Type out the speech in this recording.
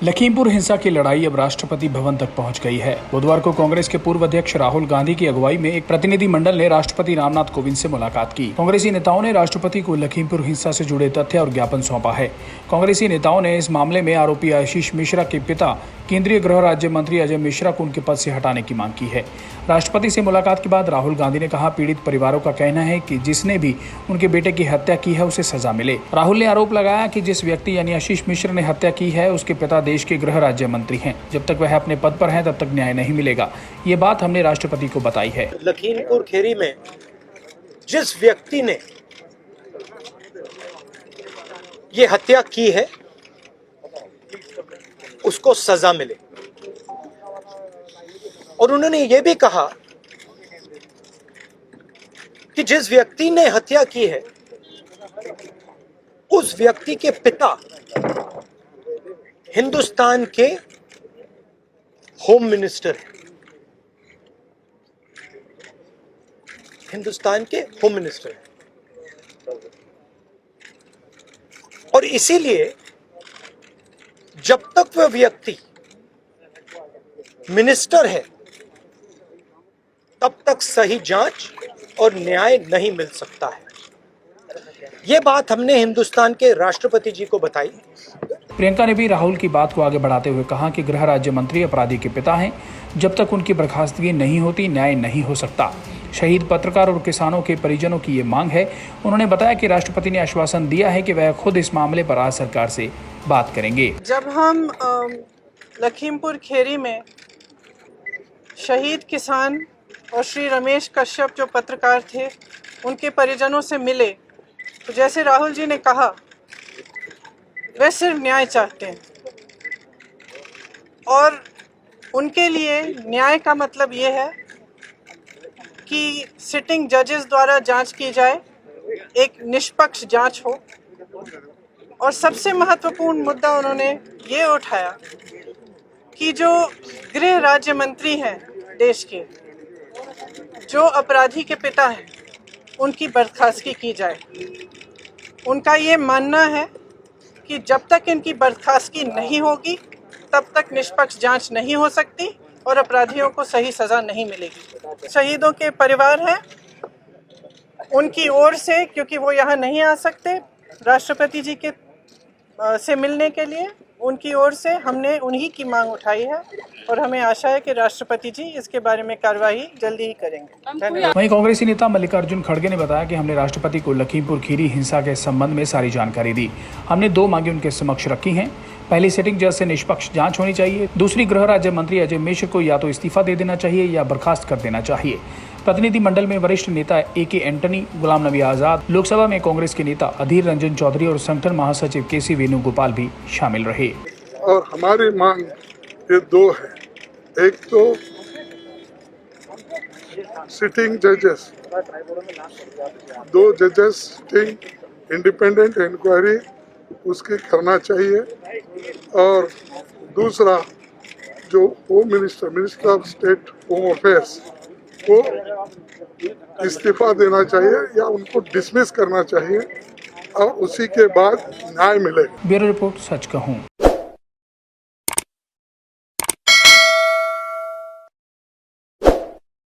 लखीमपुर हिंसा की लड़ाई अब राष्ट्रपति भवन तक पहुंच गई है। बुधवार को कांग्रेस के पूर्व अध्यक्ष राहुल गांधी की अगुवाई में एक प्रतिनिधि मंडल ने राष्ट्रपति रामनाथ कोविंद से मुलाकात की। कांग्रेसी नेताओं ने राष्ट्रपति को लखीमपुर हिंसा से जुड़े तथ्य और ज्ञापन सौंपा है। कांग्रेसी नेताओं ने इस मामले में आरोपी आशीष मिश्रा के पिता केंद्रीय गृह राज्य मंत्री अजय मिश्रा को उनके पद से हटाने की मांग की है। राष्ट्रपति से मुलाकात के बाद राहुल गांधी ने कहा, पीड़ित परिवारों का कहना है कि जिसने भी उनके बेटे की हत्या की है उसे सजा मिले। राहुल ने आरोप लगाया कि जिस व्यक्ति यानी आशीष मिश्रा ने हत्या की है उसके पिता देश के गृह राज्य मंत्री हैं। जब तक वह अपने पद पर हैं तब तक न्याय नहीं मिलेगा। ये बात हमने राष्ट्रपति को बताई है। लखीमपुर खीरी में जिस व्यक्ति ने ये हत्या की है उसको सजा मिले। और उन्होंने ये भी कहा कि जिस व्यक्ति ने हत्या की है उस व्यक्ति के पिता हिंदुस्तान के होम मिनिस्टर हैं। हिंदुस्तान के होम मिनिस्टर हैं और इसीलिए जब तक वह व्यक्ति मिनिस्टर है तब तक सही जांच और न्याय नहीं मिल सकता है। यह बात हमने हिंदुस्तान के राष्ट्रपति जी को बताई। प्रियंका ने भी राहुल की बात को आगे बढ़ाते हुए कहा कि गृह राज्य मंत्री अपराधी के पिता हैं। जब तक उनकी बर्खास्तगी नहीं होती न्याय नहीं हो सकता। शहीद पत्रकार और किसानों के परिजनों की ये मांग है। उन्होंने बताया कि राष्ट्रपति ने आश्वासन दिया है कि वह खुद इस मामले पर राज्य सरकार से बात करेंगे। जब हम लखीमपुर खीरी में शहीद किसान और श्री रमेश कश्यप जो पत्रकार थे उनके परिजनों से मिले तो जैसे राहुल जी ने कहा वे सिर्फ न्याय चाहते हैं और उनके लिए न्याय का मतलब ये है कि सिटिंग जजेस द्वारा जांच की जाए, एक निष्पक्ष जांच हो। और सबसे महत्वपूर्ण मुद्दा उन्होंने ये उठाया कि जो गृह राज्य मंत्री हैं देश के, जो अपराधी के पिता हैं, उनकी बर्खास्तगी की जाए। उनका ये मानना है कि जब तक इनकी बर्खास्तगी नहीं होगी तब तक निष्पक्ष जांच नहीं हो सकती और अपराधियों को सही सज़ा नहीं मिलेगी। शहीदों के परिवार हैं, उनकी ओर से, क्योंकि वो यहाँ नहीं आ सकते राष्ट्रपति जी के से मिलने के लिए, उनकी ओर से हमने उन्हीं की मांग उठाई है और हमें आशा है कि राष्ट्रपति जी इसके बारे में कार्रवाई जल्दी ही करेंगे। धन्यवाद। वहीं कांग्रेसी नेता मल्लिकार्जुन खड़गे ने बताया कि हमने राष्ट्रपति को लखीमपुर खीरी हिंसा के संबंध में सारी जानकारी दी। हमने 2 मांगे उनके समक्ष रखी हैं। पहली, सिटिंग जज से निष्पक्ष जांच होनी चाहिए। दूसरी, गृह राज्य मंत्री अजय मिश्र को या तो इस्तीफा दे देना चाहिए या बर्खास्त कर देना चाहिए। प्रतिनिधि मंडल में वरिष्ठ नेता AK एंटनी, गुलाम नबी आजाद, लोकसभा में कांग्रेस के नेता अधीर रंजन चौधरी और संगठन महासचिव KC वेणुगोपाल भी शामिल रहे। और हमारी मांग ये 2 है। एक तो सिटिंग जजेस, 2 जजेस सिटिंग इंडिपेंडेंट इंक्वायरी उसकी करना चाहिए। और दूसरा, जो home minister of state home affairs को इस्तीफा देना चाहिए या उनको डिसमिस करना चाहिए और उसी के बाद न्याय मिलेगा। ब्यूरो रिपोर्ट, सच कहूँ।